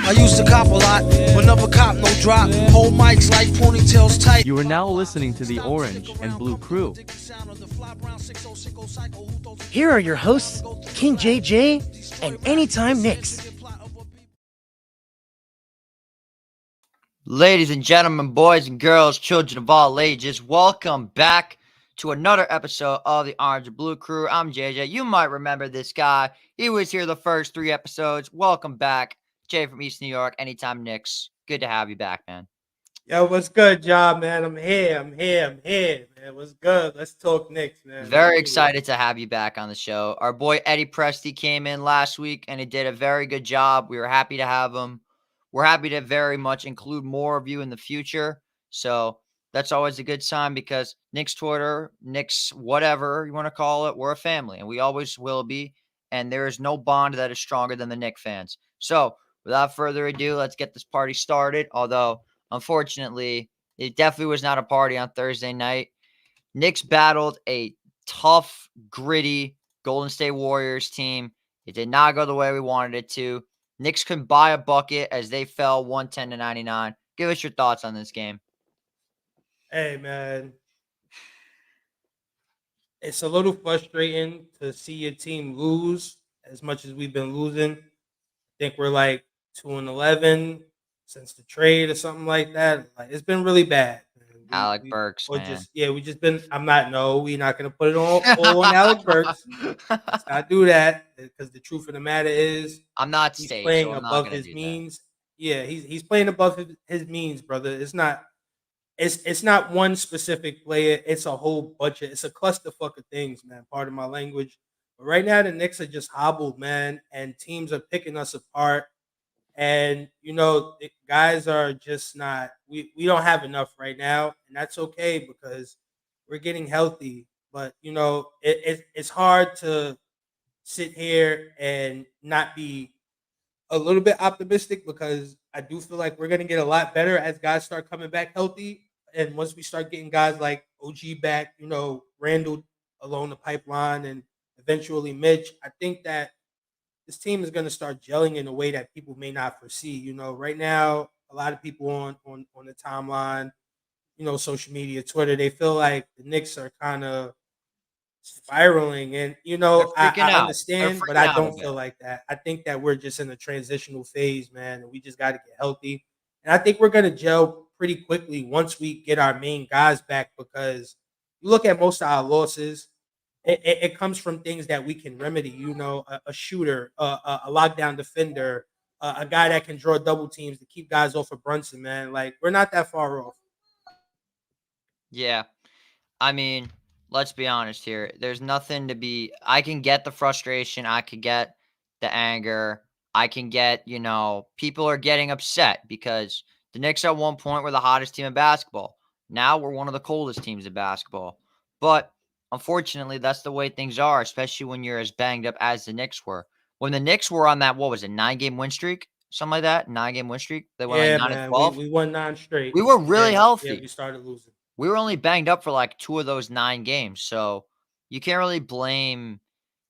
I used to cop a lot, but never cop no drop. Hold mics like ponytails tight. You are now listening to the Orange and Blue Crew. Here are your hosts, King JJ and Anytime Knicks. Ladies and gentlemen, boys and girls, children of all ages, welcome back to another episode of the Orange and Blue Crew. I'm JJ. You might remember this guy. He was here the first 3 episodes. Welcome back, Jay from East New York. Anytime Knicks. Good to have you back, man. Yo, what's good, John, man? I'm here, man. What's good? Let's talk Knicks, man. Very excited to have you back on the show. Our boy Eddie Presti came in last week, and he did a very good job. We were happy to have him. We're happy to very much include more of you in the future. So that's always a good sign because Knicks Twitter, Knicks whatever you want to call it, we're a family, and we always will be. And there is no bond that is stronger than the Knicks fans. So without further ado, let's get this party started. Although, unfortunately, it definitely was not a party on Thursday night. Knicks battled a tough, gritty Golden State Warriors team. It did not go the way we wanted it to. Knicks couldn't buy a bucket as they fell 110-99. Give us your thoughts on this game. Hey, man. It's a little frustrating to see your team lose as much as we've been losing. I think we're like 2-11 since the trade or something like that. Like, it's been really bad. Alec Burks, man. We just been. We're not gonna put it all on Alec Burks. Let's not do that because the truth of the matter is, I'm not he's staged, playing so I'm above not his do means. Yeah, he's playing above his means, brother. It's not one specific player. It's a whole bunch of. It's a clusterfuck of things, man. Pardon my language. But right now, the Knicks are just hobbled, man, and teams are picking us apart. And the guys are just not. We don't have enough right now, and that's okay because we're getting healthy. But it's hard to sit here and not be a little bit optimistic because I do feel like we're gonna get a lot better as guys start coming back healthy. And once we start getting guys like OG back, Randall along the pipeline, and eventually Mitch, I think that this team is going to start gelling in a way that people may not foresee. Right now, a lot of people on the timeline, social media, Twitter, they feel like the Knicks are kind of spiraling. And, They're freaking I out. understand, They're but freaking I out a don't bit. feel like that. I think that we're just in a transitional phase, man, and we just got to get healthy. And I think we're going to gel pretty quickly once we get our main guys back because you look at most of our losses, it comes from things that we can remedy. A shooter, a lockdown defender, a guy that can draw double teams to keep guys off of Brunson. Man, like we're not that far off. Yeah. I mean, let's be honest here. There's nothing to be. I can get the frustration. I can get the anger. I can get, people are getting upset because the Knicks at one point were the hottest team in basketball. Now we're one of the coldest teams in basketball. But unfortunately, that's the way things are, especially when you're as banged up as the Knicks were. When the Knicks were on that, what was it, 9-game win streak? Something like that? 9-game win streak? They went like Yeah, 9 and man, 12. we won 9 straight. We were really Yeah, healthy. we started losing. We were only banged up for like 2 of those 9 games. So you can't really blame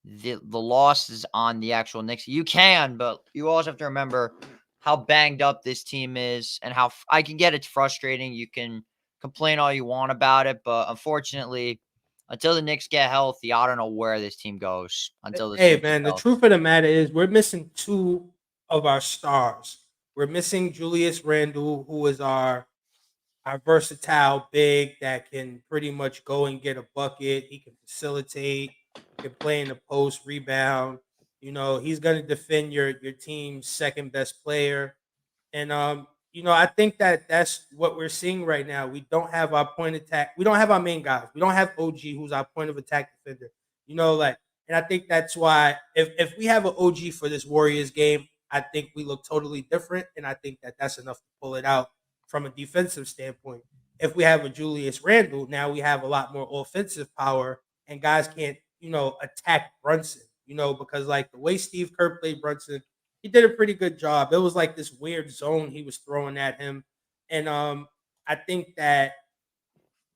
the losses on the actual Knicks. You can, but you also have to remember how banged up this team is and how I can get it's frustrating. You can complain all you want about it, but unfortunately, until the Knicks get healthy, I don't know where this team goes until this Hey, team gets man, the healthy. truth of the matter is we're missing two of our stars. We're missing Julius Randle, who is our versatile big that can pretty much go and get a bucket. He can facilitate, can play in the post, rebound. He's going to defend your team's second best player. And I think that that's what we're seeing right now. We don't have our point attack. We don't have our main guys. We don't have OG, who's our point of attack defender. And I think that's why if we have an OG for this Warriors game, I think we look totally different, and I think that that's enough to pull it out from a defensive standpoint. If we have a Julius Randle, now we have a lot more offensive power, and guys can't, attack Brunson, because like the way Steve Kerr played Brunson, he did a pretty good job. It was like this weird zone he was throwing at him. And I think that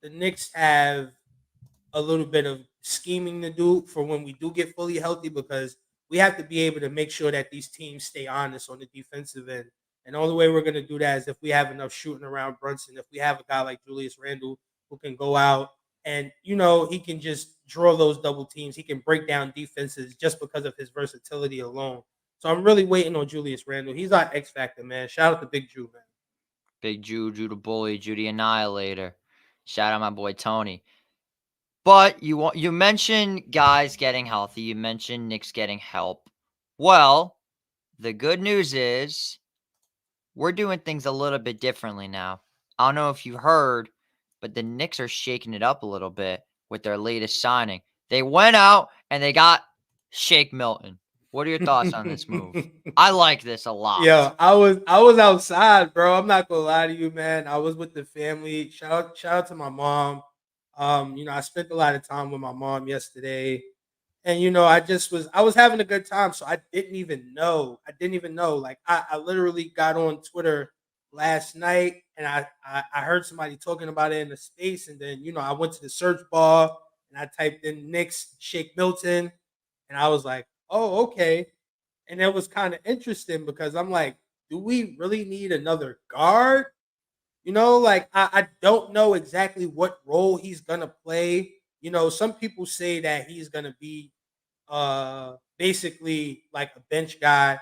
the Knicks have a little bit of scheming to do for when we do get fully healthy because we have to be able to make sure that these teams stay honest on the defensive end. And the only way we're going to do that is if we have enough shooting around Brunson, if we have a guy like Julius Randle who can go out and, he can just draw those double teams. He can break down defenses just because of his versatility alone. So I'm really waiting on Julius Randle. He's our X factor, man. Shout out to Big Jew, man. Big Jew, Jew the Bully, Jew the Annihilator. Shout out my boy Tony. But you mentioned guys getting healthy. You mentioned Knicks getting help. Well, the good news is we're doing things a little bit differently now. I don't know if you heard, but the Knicks are shaking it up a little bit with their latest signing. They went out and they got Shake Milton. What are your thoughts on this move? I like this a lot. Yeah, I was outside, bro. I'm not gonna lie to you, man. I was with the family. Shout out to my mom. I spent a lot of time with my mom yesterday. And I was having a good time. So I didn't even know. Like I literally got on Twitter last night and I heard somebody talking about it in the space. And then, I went to the search bar and I typed in Knicks Shake Milton. And I was like, oh, okay. And it was kind of interesting because I'm like, do we really need another guard? Like I don't know exactly what role he's gonna play. Some people say that he's gonna be basically like a bench guy.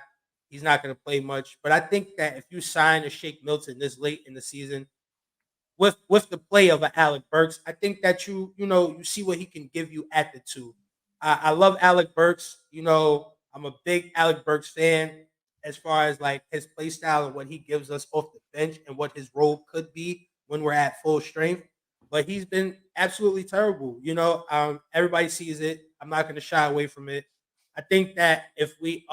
He's not gonna play much. But I think that if you sign a Shake Milton this late in the season, with the play of an Alec Burks, I think that you see what he can give you at the two. I love Alec Burks. I'm a big Alec Burks fan as far as like his play style and what he gives us off the bench and what his role could be when we're at full strength. But he's been absolutely terrible. Everybody sees it. I'm not going to shy away from it. I think that if we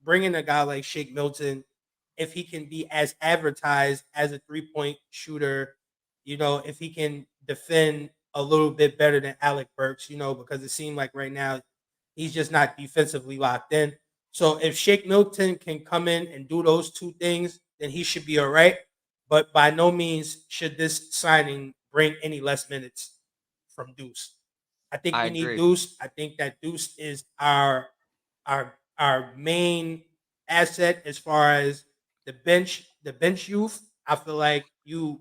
bring in a guy like Shake Milton, if he can be as advertised as a 3-point shooter, if he can defend a little bit better than Alec Burks, because it seemed like right now he's just not defensively locked in. So if Shake Milton can come in and do those two things, then he should be all right. But by no means should this signing bring any less minutes from Deuce. I think I we need agree. Deuce. I think that Deuce is our main asset as far as the bench youth. I feel like you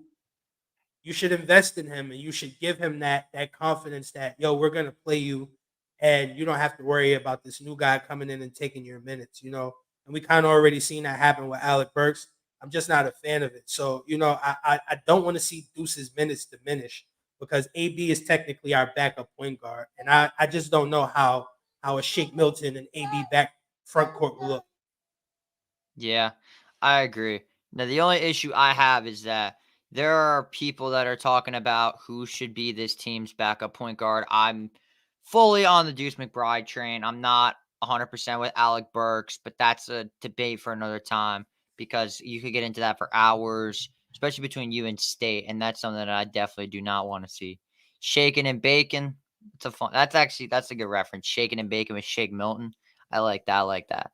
should invest in him and you should give him that confidence that we're gonna play you and you don't have to worry about this new guy coming in and taking your minutes. And we kind of already seen that happen with Alec Burks. I'm just not a fan of it. So, I don't want to see Deuce's minutes diminish because AB is technically our backup point guard. And I just don't know how a Shake Milton and AB back front court will look. Yeah, I agree. Now, the only issue I have is that there are people that are talking about who should be this team's backup point guard. I'm fully on the Deuce McBride train. I'm not 100% with Alec Burks, but that's a debate for another time because you could get into that for hours, especially between you and State, and that's something that I definitely do not want to see. Shaking and bacon. That's a good reference. Shaking and bacon with Shake Milton. I like that. I like that.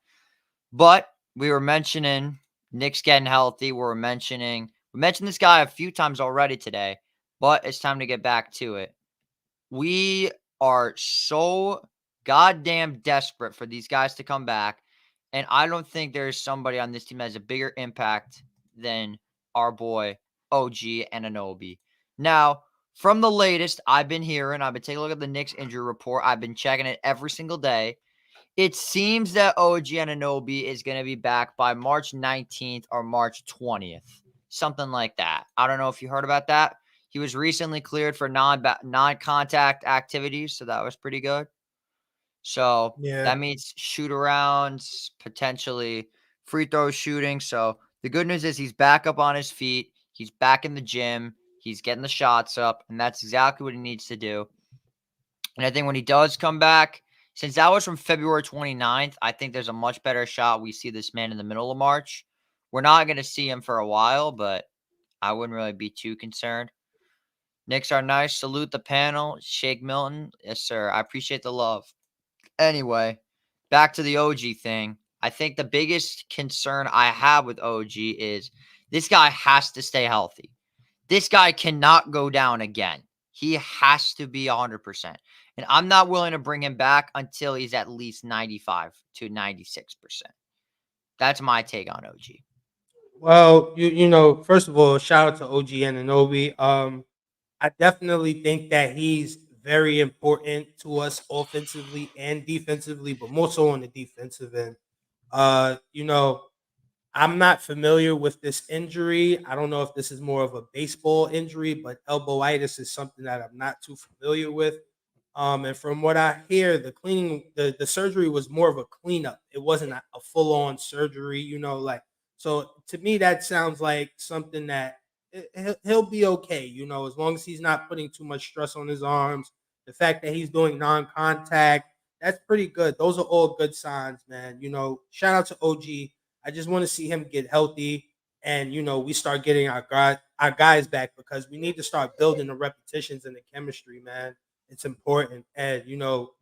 But we were mentioning Nick's getting healthy. We mentioned this guy a few times already today, but it's time to get back to it. We are so goddamn desperate for these guys to come back, and I don't think there's somebody on this team that has a bigger impact than our boy OG Anunoby. Now, from the latest I've been hearing, I've been taking a look at the Knicks injury report. I've been checking it every single day. It seems that OG Anunoby is going to be back by March 19th or March 20th, something like that. I don't know if you heard about that. He was recently cleared for non-contact activities, so that was pretty good. So Yeah. that means shoot arounds, potentially free throw shooting. So the good news is he's back up on his feet. He's back in the gym. He's getting the shots up, and that's exactly what he needs to do. And I think when he does come back, since that was from February 29th, I think there's a much better shot we see this man in the middle of March. We're not going to see him for a while, but I wouldn't really be too concerned. Knicks are nice. Salute the panel. Shake Milton. Yes, sir. I appreciate the love. Anyway, back to the OG thing. I think the biggest concern I have with OG is this guy has to stay healthy. This guy cannot go down again. He has to be 100%. And I'm not willing to bring him back until he's at least 95 to 96%. That's my take on OG. Well, first of all, shout out to OG Ananobi. I definitely think that he's very important to us offensively and defensively, but more so on the defensive end. Uh, you know, I'm not familiar with this injury. I don't know if this is more of a baseball injury, but elbowitis is something that I'm not too familiar with. And from what I hear, the surgery was more of a cleanup. It wasn't a full on surgery, like so. To me, that sounds like something that he'll be okay, as long as he's not putting too much stress on his arms. The fact that he's doing non contact, that's pretty good. Those are all good signs, man. Shout out to OG. I just want to see him get healthy and we start getting our guys back because we need to start building the repetitions and the chemistry, man. It's important. And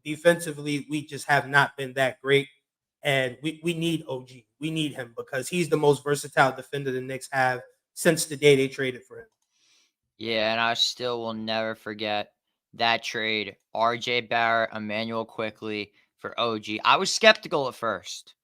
defensively, we just have not been that great. And we need OG. We need him because he's the most versatile defender the Knicks have since the day they traded for him. Yeah, and I still will never forget that trade. RJ Barrett, Emmanuel Quickly for OG. I was skeptical at first,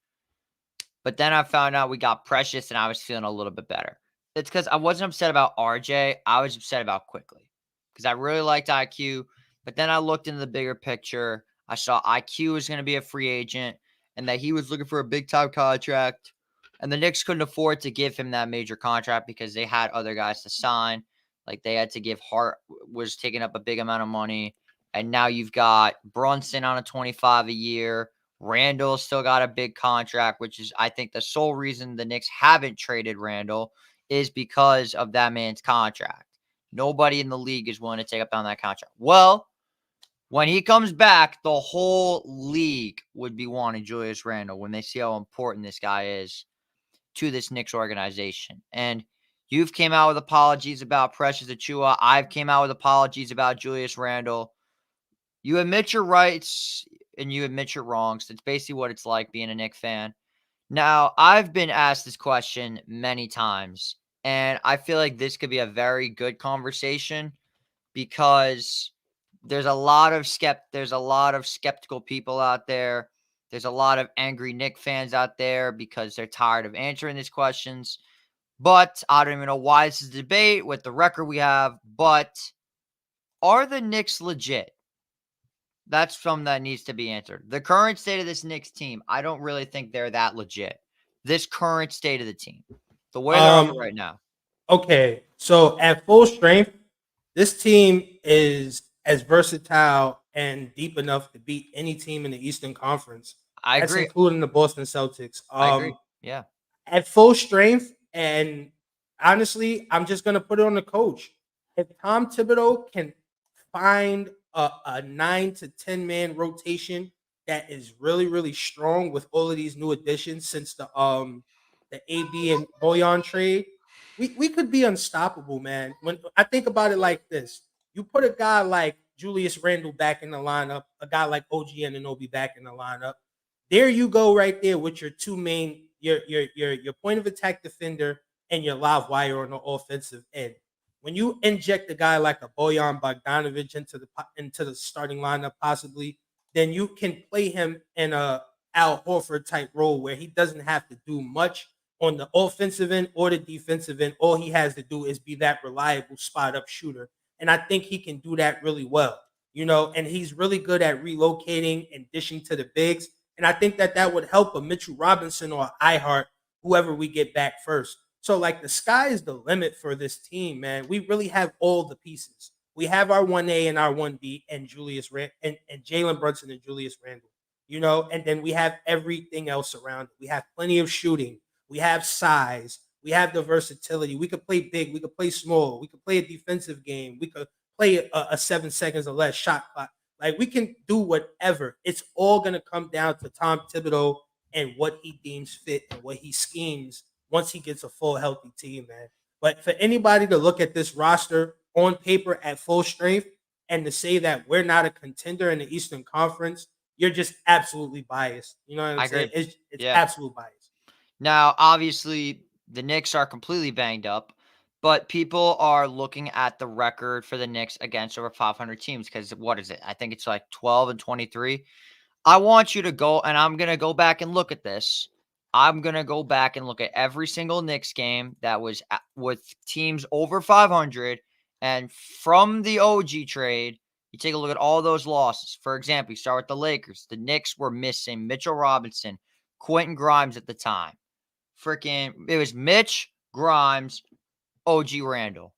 but then I found out we got Precious and I was feeling a little bit better. It's because I wasn't upset about RJ. I was upset about Quickly because I really liked IQ. But then I looked into the bigger picture. I saw IQ was going to be a free agent and that he was looking for a big time contract. And the Knicks couldn't afford to give him that major contract because they had other guys to sign. Like they had to give Hart was taking up a big amount of money. And now you've got Brunson on a 25 a year. Randall still got a big contract, which is, I think, the sole reason the Knicks haven't traded Randall is because of that man's contract. Nobody in the league is willing to take up on that contract. Well, when he comes back, the whole league would be wanting Julius Randle when they see how important this guy is to this Knicks organization. And you've came out with apologies about Precious Achua. I've came out with apologies about Julius Randle. You admit your rights and you admit your wrongs. That's basically what it's like being a Knicks fan. Now, I've been asked this question many times, and I feel like this could be a very good conversation because there's a lot of skeptical people out there. There's a lot of angry Knicks fans out there because they're tired of answering these questions. But I don't even know why this is a debate with the record we have. But are the Knicks legit? That's something that needs to be answered. The current state of this Knicks team, I don't really think they're that legit. This current state of the team, the way they're up right now. Okay, so at full strength, this team is as versatile and deep enough to beat any team in the Eastern Conference. I That's agree. including the Boston Celtics. I agree. Yeah. At full strength, and honestly, I'm just gonna put it on the coach. If Tom Thibodeau can find a 9 to 10 man rotation that is really, really strong with all of these new additions since the AB and Boyan trade, we could be unstoppable, man. When I think about it like this, you put a guy like Julius Randle back in the lineup, a guy like OG Ananobi back in the lineup. There you go, right there with your two main, your point of attack defender and your live wire on the offensive end. When you inject a guy like a Boyan Bogdanovic into the starting lineup, possibly, then you can play him in a Al Horford type role where he doesn't have to do much on the offensive end or the defensive end. All he has to do is be that reliable spot up shooter. And I think he can do that really well, and he's really good at relocating and dishing to the bigs. And I think that would help a Mitchell Robinson or Ihart, whoever we get back first. So, like, the sky is the limit for this team, man. We really have all the pieces. We have our 1A and our 1B and and Jalen Brunson and Julius Randle, and then we have everything else around it. We have plenty of shooting. We have size. We have the versatility. We could play big. We could play small. We could play a defensive game. We could play a 7 seconds or less shot clock. Like, we can do whatever. It's all going to come down to Tom Thibodeau and what he deems fit and what he schemes once he gets a full healthy team, man. But for anybody to look at this roster on paper at full strength and to say that we're not a contender in the Eastern Conference, you're just absolutely biased. You know what I'm saying? It's Yeah. absolute bias. Now, obviously, the Knicks are completely banged up, but people are looking at the record for the Knicks against over 500 teams because what is it? I think it's like 12 and 23. I want you to go, and I'm going to go back and look at this. I'm going to go back and look at every single Knicks game that was with teams over 500. And from the OG trade, you take a look at all those losses. For example, you start with the Lakers. The Knicks were missing Mitchell Robinson, Quentin Grimes at the time. It was Mitch, Grimes, OG Randall.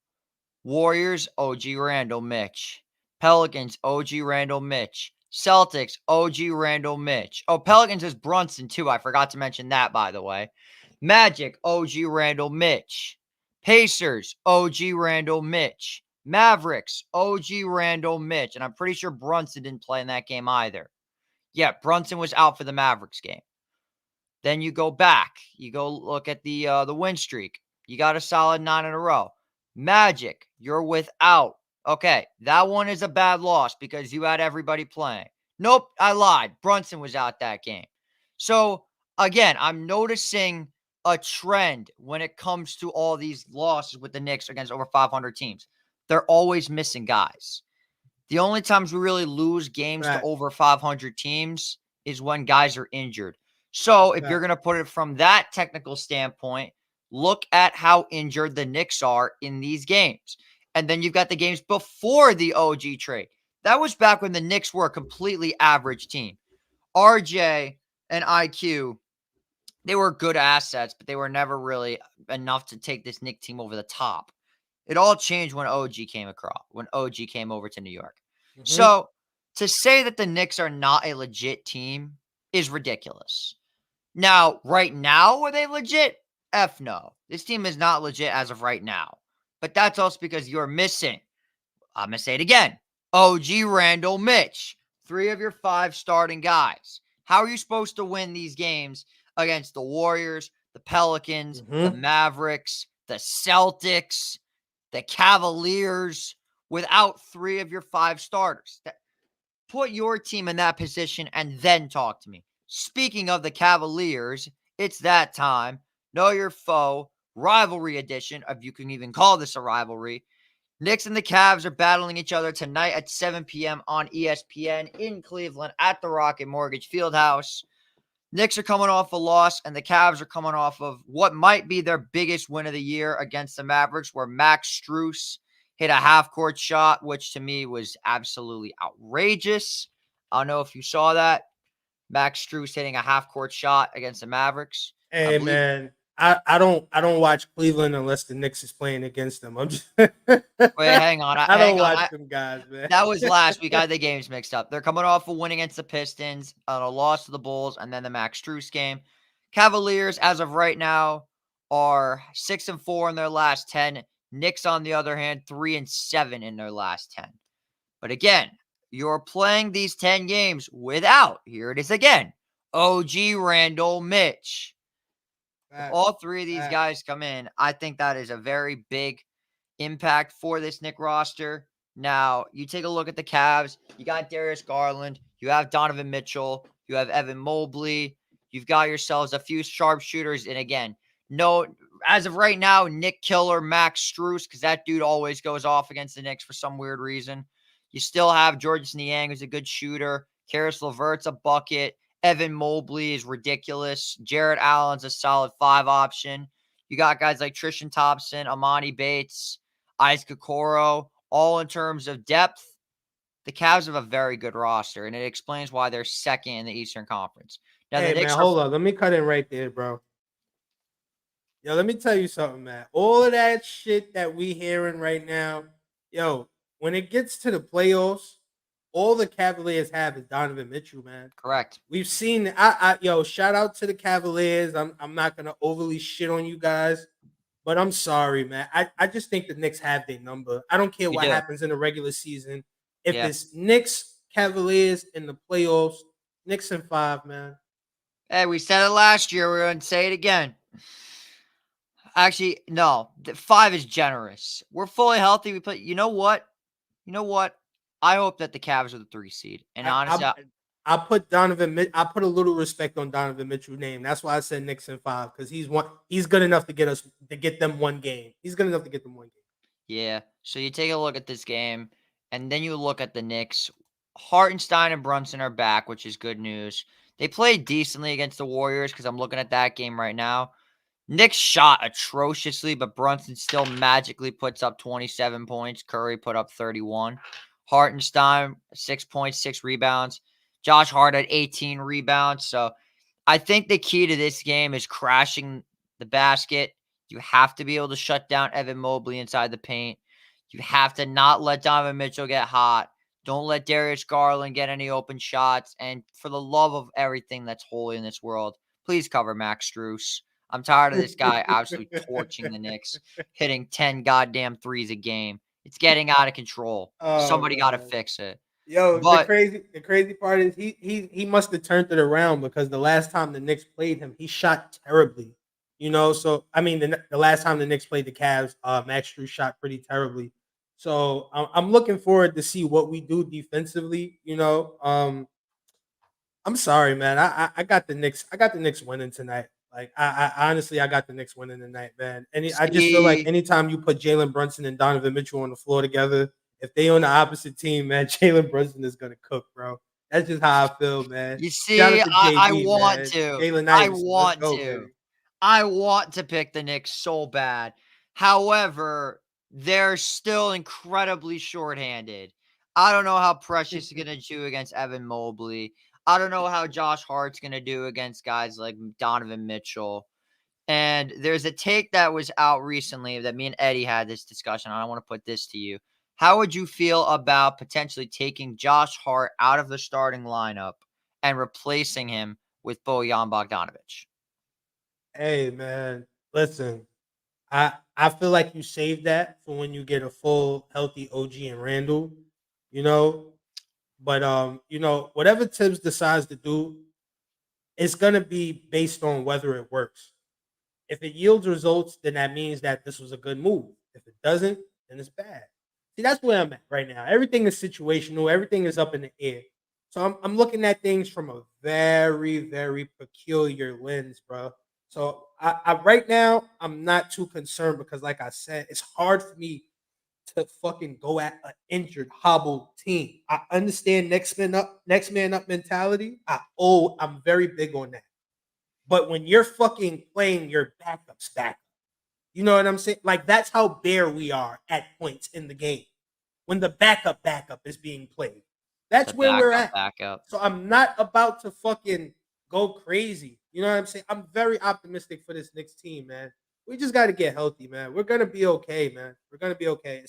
Warriors, OG Randall, Mitch. Pelicans, OG Randall, Mitch. Celtics, OG Randall, Mitch. Oh, Pelicans is Brunson, too. I forgot to mention that, by the way. Magic, OG Randall, Mitch. Pacers, OG Randall, Mitch. Mavericks, OG Randall, Mitch. And I'm pretty sure Brunson didn't play in that game either. Yeah, Brunson was out for the Mavericks game. Then you go back. You go look at the win streak. You got a solid 9 in a row. Magic, you're without. Okay, that one is a bad loss because you had everybody playing. Nope, I lied. Brunson was out that game. So, again, I'm noticing a trend when it comes to all these losses with the Knicks against over 500 teams. They're always missing guys. The only times we really lose games to over 500 teams is when guys are injured. So if you're going to put it from that technical standpoint, look at how injured the Knicks are in these games. And then you've got the games before the OG trade. That was back when the Knicks were a completely average team. RJ and IQ, they were good assets, but they were never really enough to take this Knicks team over the top. It all changed when OG came over to New York. Mm-hmm. So to say that the Knicks are not a legit team is ridiculous. Now, right now, are they legit? F no. This team is not legit as of right now. But that's also because you're missing, I'm going to say it again, OG Randall, Mitch, 3 of your 5 starting guys. How are you supposed to win these games against the Warriors, the Pelicans, the Mavericks, the Celtics, the Cavaliers without 3 of your 5 starters? Put your team in that position and then talk to me. Speaking of the Cavaliers, it's that time. Know your foe, rivalry edition, if you can even call this a rivalry. Knicks and the Cavs are battling each other tonight at 7 p.m. on ESPN in Cleveland at the Rocket Mortgage Fieldhouse. Knicks are coming off a loss, and the Cavs are coming off of what might be their biggest win of the year against the Mavericks, where Max Strus hit a half-court shot, which to me was absolutely outrageous. I don't know if you saw that. Max Strus hitting a half-court shot against the Mavericks. Hey, man, I don't watch Cleveland unless the Knicks is playing against them. I'm just wait, hang on. I don't watch them guys, man. That was last week. I had the games mixed up. They're coming off a win against the Pistons, on a loss to the Bulls, and then the Max Strus game. Cavaliers, as of right now, are 6-4 in their last 10. Knicks, on the other hand, 3-7 in their last 10. But again, you're playing these 10 games without, here it is again, OG Randall, Mitch. If all 3 of these guys come in, I think that is a very big impact for this Knicks roster. Now, you take a look at the Cavs. You got Darius Garland. You have Donovan Mitchell. You have Evan Mobley. You've got yourselves a few sharpshooters. And again, no, as of right now, Nick Killer, Max Strus, because that dude always goes off against the Knicks for some weird reason. You still have Georges Niang, who's a good shooter. Karis LeVert's a bucket. Evan Mobley is ridiculous. Jarrett Allen's a solid 5 option. You got guys like Tristan Thompson, Amani Bates, Isaac Okoro, all in terms of depth. The Cavs have a very good roster, and it explains why they're second in the Eastern Conference. Now, hey, man, hold on. Let me cut in right there, bro. Yo, let me tell you something, man. All of that shit that we hearing right now, yo, when it gets to the playoffs, all the Cavaliers have is Donovan Mitchell, man. Correct. We've seen, yo, shout out to the Cavaliers. I'm not going to overly shit on you guys, but I'm sorry, man. I just think the Knicks have their number. I don't care what happens in the regular season. If it's Knicks, Cavaliers in the playoffs, Knicks in 5, man. Hey, we said it last year. We're going to say it again. Actually, no. 5 is generous. We're fully healthy. We play. You know what? I hope that the Cavs are the 3 seed. And honestly, I put I put a little respect on Donovan Mitchell's name. That's why I said Knicks in 5, because he's good enough to get them one game. He's good enough to get them one game. Yeah. So you take a look at this game, and then you look at the Knicks. Hartenstein and Brunson are back, which is good news. They played decently against the Warriors because I'm looking at that game right now. Knicks shot atrociously, but Brunson still magically puts up 27 points. Curry put up 31. Hartenstein, 6 points, 6 rebounds. Josh Hart had 18 rebounds. So I think the key to this game is crashing the basket. You have to be able to shut down Evan Mobley inside the paint. You have to not let Donovan Mitchell get hot. Don't let Darius Garland get any open shots. And for the love of everything that's holy in this world, please cover Max Strus. I'm tired of this guy absolutely torching the Knicks, hitting 10 goddamn threes a game. It's getting out of control. Oh Somebody got to man. fix it. Yo, But the crazy part is he must have turned it around because the last time the Knicks played him, he shot terribly. So I mean, the last time the Knicks played the Cavs, Max Strus shot pretty terribly. So I'm looking forward to see what we do defensively. I'm sorry, man. I got the Knicks. I got the Knicks winning tonight. Like I honestly, I got the Knicks winning tonight, man. And I just feel like see, anytime you put Jalen Brunson and Donovan Mitchell on the floor together, if they on the opposite team, man, Jalen Brunson is gonna cook, bro. That's just how I feel, man. you Shout see, out to I JB, want man. to. Jalen I Iverson. Let's want go, to. baby. I want to pick the Knicks so bad. However, they're still incredibly shorthanded. I don't know how Precious is going to do against Evan Mobley. I don't know how Josh Hart's going to do against guys like Donovan Mitchell. And there's a take that was out recently that me and Eddie had this discussion. I want to put this to you. How would you feel about potentially taking Josh Hart out of the starting lineup and replacing him with Bojan Bogdanovic? Hey, man. Listen, I feel like you save that for when you get a full healthy OG and Randall. You know, but whatever Tibbs decides to do, it's gonna be based on whether it works. If it yields results, then that means that this was a good move. If it doesn't, then it's bad. See, that's where I'm at right now. Everything is situational. Everything is up in the air. So I'm looking at things from a very, very peculiar lens, bro. So I right now I'm not too concerned because, like I said, it's hard for me to fucking go at an injured, hobbled team. I understand next man up mentality. I'm very big on that. But when you're fucking playing your backups back, you know what I'm saying? Like that's how bare we are at points in the game when the backup is being played. That's The where we're backup, at. backup. So I'm not about to fucking go crazy. You know what I'm saying? I'm very optimistic for this Knicks team, man. We just got to get healthy, man. We're gonna be okay, man. We're gonna be okay,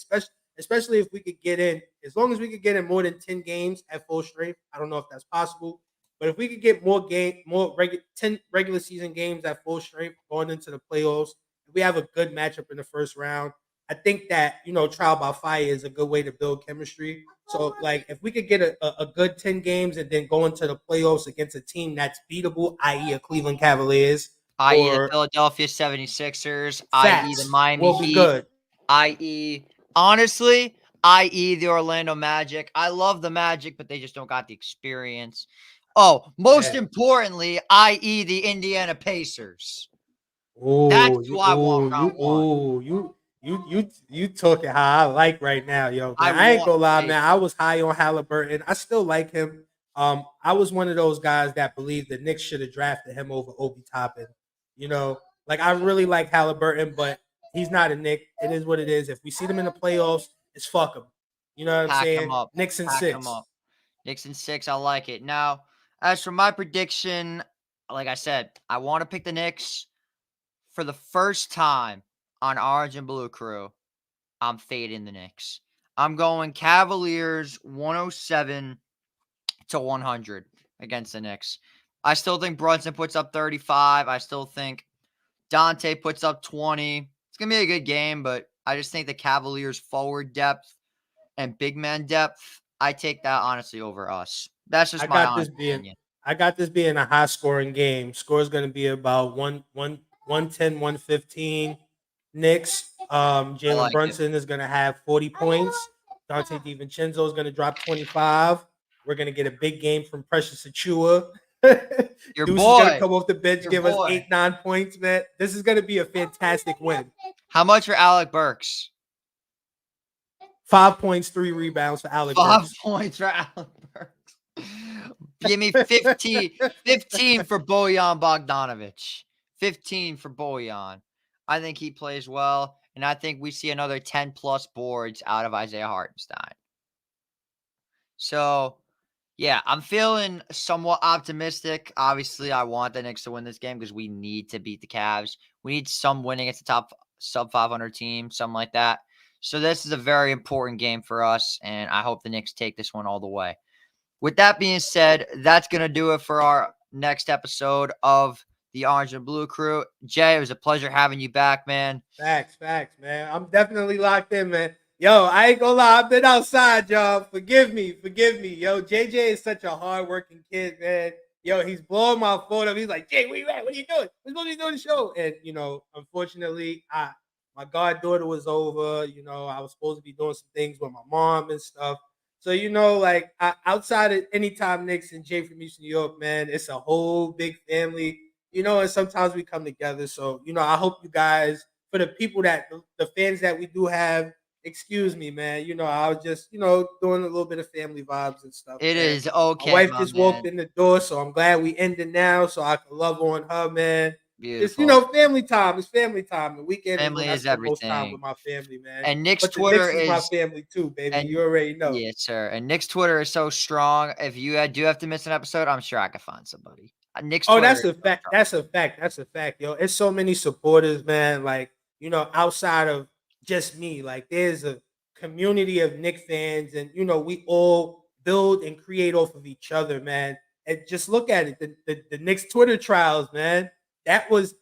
especially if we could get in. As long as we could get in more than 10 games at full strength. I don't know if that's possible, but if we could get more 10 regular season games at full strength going into the playoffs, if we have a good matchup in the first round, I think that trial by fire is a good way to build chemistry. So like if we could get a good 10 games and then go into the playoffs against a team that's beatable, i.e. a Cleveland Cavaliers I.e. the or Philadelphia 76ers, i.e. the Fats, Miami will be Heat, good. i.e. honestly, i.e. the Orlando Magic. I love the Magic, but they just don't got the experience. Oh, most Yeah. importantly, i.e. the Indiana Pacers. That's Oh, who I want round one. you talking how I like right now, yo. I Man, I ain't want gonna lie, the man. I Pacers. was high on Halliburton. I still like him. I was one of those guys that believed the Knicks should have drafted him over Obi Toppin. You know, like I really like Halliburton, but he's not a Knick. It is what it is. If we see them in the playoffs, it's fuck them. You know what I'm Pack him saying? up. Knicks and Pack him 6. up. Knicks in 6. I like it. Now, as for my prediction, like I said, I want to pick the Knicks for the first time on Orange and Blue Crew. I'm fading the Knicks. I'm going Cavaliers 107 to 100 against the Knicks. I still think Brunson puts up 35. I still think Dante puts up 20. It's going to be a good game, but I just think the Cavaliers' forward depth and big man depth, I take that honestly over us. That's I just my got this honest being opinion. I got this being a high scoring game. Score is going to be about 110, 115. Knicks. I Jalen like it. Brunson is going to have 40 points. Dante DiVincenzo is going to drop 25. We're going to get a big game from Precious Achua. Your Deuce is going to boy. come off the bench, Your give us boy. 8, 9 points, man. This is going to be a fantastic win. How much for Alec Burks? 5 points, 3 rebounds for Alec 5 Burks. points for Alec Burks. Give me 15 for Bojan Bogdanovic. 15 for Bojan. I think he plays well, and I think we see another 10-plus boards out of Isaiah Hartenstein. So, yeah, I'm feeling somewhat optimistic. Obviously, I want the Knicks to win this game because we need to beat the Cavs. We need some winning against the top sub 500 team, something like that. So this is a very important game for us, and I hope the Knicks take this one all the way. With that being said, that's going to do it for our next episode of the Orange and Blue Crew. Jay, it was a pleasure having you back, man. Facts, man. I'm definitely locked in, man. Yo, I ain't gonna lie, I've been outside, y'all. Forgive me. Yo, JJ is such a hardworking kid, man. Yo, he's blowing my phone up. He's like, Jay, where you at? What are you doing? We're supposed to be doing the show. And, unfortunately, my goddaughter was over. I was supposed to be doing some things with my mom and stuff. So, outside of Anytime Knicks and Jay from East New York, man, it's a whole big family, and sometimes we come together. So, I hope you guys, for the people the fans that we do have, excuse me, man. I was just, doing a little bit of family vibes and stuff. It man. is okay. My wife just walked in the door, so I'm glad we ended now so I can love on her, man. Beautiful. It's, family time. It's family time. The weekend family is is everything. Most time everything. with my family, man. And Nick's But Twitter is my family too, baby. You already know. Yes, sir. And Nick's Twitter is so strong. If you do have to miss an episode, I'm sure I could find somebody. Nick's Twitter. That's a fact. That's a fact, yo. It's so many supporters, man. Like, outside of just me, like there's a community of Knicks fans, and we all build and create off of each other, man. And just look at it, the Knicks Twitter trials, man. That was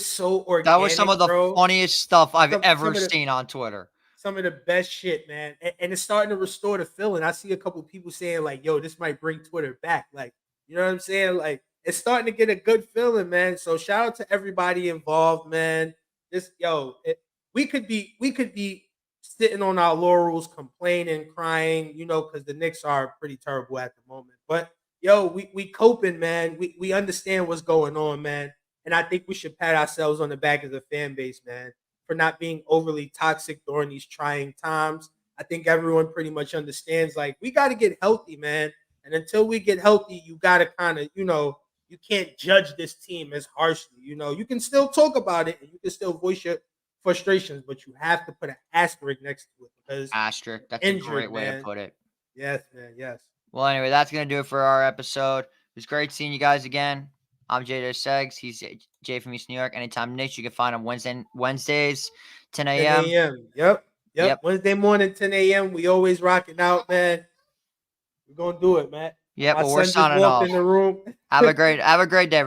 so organic. That was some of the funniest stuff I've ever some seen on Twitter. Some of the best shit, man. And it's starting to restore the feeling. I see a couple of people saying like, yo, this might bring Twitter back. Like, you know what I'm saying? Like, it's starting to get a good feeling, man. So shout out to everybody involved, man. We could be sitting on our laurels, complaining, crying, because the Knicks are pretty terrible at the moment. But we coping, man. We understand what's going on, man. And I think we should pat ourselves on the back as a fan base, man, for not being overly toxic during these trying times. I think everyone pretty much understands, like, we got to get healthy, man. And until we get healthy, you got to kind of, you can't judge this team as harshly. You can still talk about it and you can still voice your frustrations, but you have to put an asterisk next to it because asterisk. That's a great way to put it. Yes, man. Yes. Well, anyway, that's gonna do it for our episode. It was great seeing you guys again. I'm JJ Seggs. He's Jay from East New York. Anytime Knicks, you can find him Wednesdays, 10 a.m. 10 a.m. Yep. Wednesday morning, 10 a.m. We always rocking out, man. We're gonna do it, man. Yep. Well, we're signing off. In the room. Have a great day.